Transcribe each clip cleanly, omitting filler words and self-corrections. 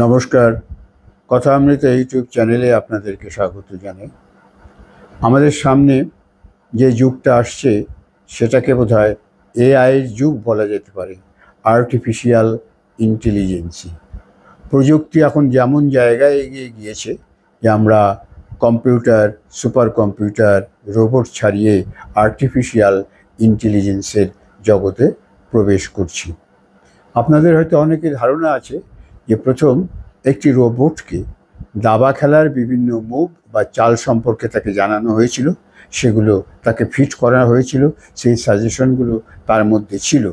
নমস্কার, কথা অমৃত ইউটিউব চ্যানেলে আপনাদেরকে স্বাগত জানাই। আমাদের সামনে যে যুগটা আসছে সেটাকে বোধহয় এআইয়ের যুগ বলা যেতে পারে, আর্টিফিশিয়াল ইন্টেলিজেন্সি। প্রযুক্তি এখন যেমন জায়গায় এগিয়ে গিয়েছে যে আমরা কম্পিউটার, সুপার কম্পিউটার, রোবট ছাড়িয়ে আর্টিফিশিয়াল ইন্টেলিজেন্সের জগতে প্রবেশ করছি। আপনাদের হয়তো অনেকের ধারণা আছে যে প্রথম একটি রোবটকে দাবা খেলার বিভিন্ন মুভ বা চাল সম্পর্কে তাকে জানানো হয়েছিল, সেগুলো তাকে ফিট করা হয়েছিল, সেই সাজেশনগুলো তার মধ্যে ছিল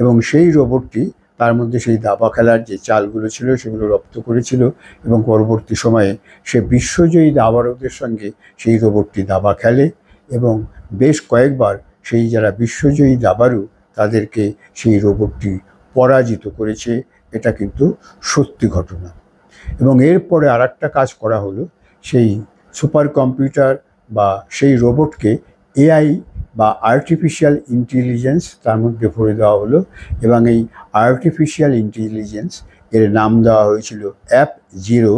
এবং সেই রোবটটি তার মধ্যে সেই দাবা খেলার যে চালগুলো ছিল সেগুলো রপ্ত করেছিল এবং পরবর্তী সময়ে সে বিশ্বজয়ী দাবাড়ুদের সঙ্গে সেই রোবটটি দাবা খেলে এবং বেশ কয়েকবার সেই যারা বিশ্বজয়ী দাবাড়ু তাদেরকে সেই রোবটটি পরাজিত করেছে। এটা কিন্তু সত্যি ঘটনা। এবং এরপরে আর একটা কাজ করা হলো, সেই সুপার কম্পিউটার বা সেই রোবটকে এআই বা আর্টিফিশিয়াল ইন্টেলিজেন্স তার মধ্যে ভরে দেওয়া হলো এবং এই আর্টিফিশিয়াল ইন্টেলিজেন্স এর নাম দেওয়া হয়েছিল অ্যাপ-0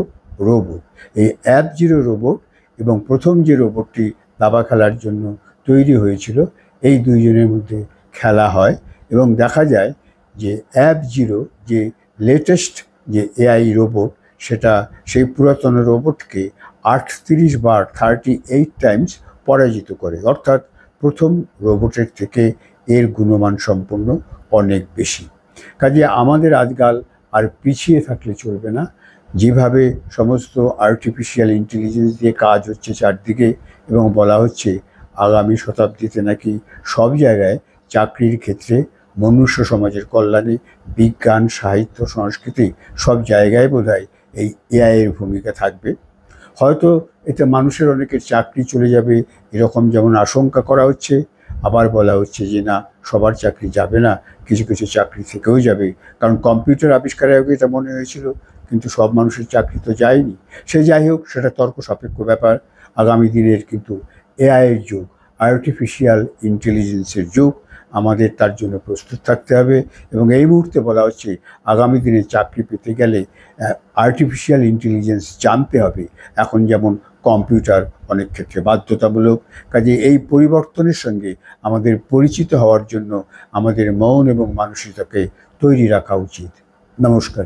রোবট। এই অ্যাপ-0 রোবট এবং প্রথম যে রোবটটি দাবা খেলার জন্য তৈরি হয়েছিল, এই দুইজনের মধ্যে খেলা হয় এবং দেখা যায় যে অ্যাপ-0 যে লেটেস্ট যে এআই রোবট সেটা সেই পুরাতন রোবটকে 38 বার 38 টাইমস পরাজিত করে, অর্থাৎ প্রথম রোবটের থেকে এর গুণমান সম্পন্ন অনেক বেশি। কাজে আমাদের আজকাল আর পিছিয়ে থাকলে চলবে না। যেভাবে সমস্ত আর্টিফিশিয়াল ইন্টেলিজেন্স দিয়ে কাজ হচ্ছে চারদিকে এবং বলা হচ্ছে আগামী শতাব্দীতে নাকি সব জায়গায় চাকরির ক্ষেত্রে, মনুষ্য সমাজের কল্যাণে, বিজ্ঞান, সাহিত্য, সংস্কৃতি সব জায়গায় বোধহয় এই এআইয়ের ভূমিকা থাকবে। হয়তো এতে মানুষের অনেকের চাকরি চলে যাবে এরকম যেমন আশঙ্কা করা হচ্ছে, আবার বলা হচ্ছে যে না, সবার চাকরি যাবে না, কিছু কিছু চাকরি থেকেও যাবে। কারণ কম্পিউটার আবিষ্কারের আগে এটা মনে হয়েছিল, কিন্তু সব মানুষের চাকরি তো যায়নি। সে যাই হোক, সেটা তর্ক সাপেক্ষ ব্যাপার। আগামী দিনের কিন্তু এআইয়ের যুগ, আর্টিফিশিয়াল ইন্টেলিজেন্সের যুগ। আমাদের তার জন্য প্রস্তুত থাকতে হবে এবং এই মুহূর্তে বলা হচ্ছে আগামী দিনে চাকরি পেতে গেলে আর্টিফিশিয়াল ইন্টেলিজেন্স জানতে হবে। এখন যেমন কম্পিউটার অনেক ক্ষেত্রে বাধ্যতামূলক। কাজে এই পরিবর্তনের সঙ্গে আমাদের পরিচিত হওয়ার জন্য আমাদের মন এবং মানসিকতাকে তৈরি রাখা উচিত। নমস্কার।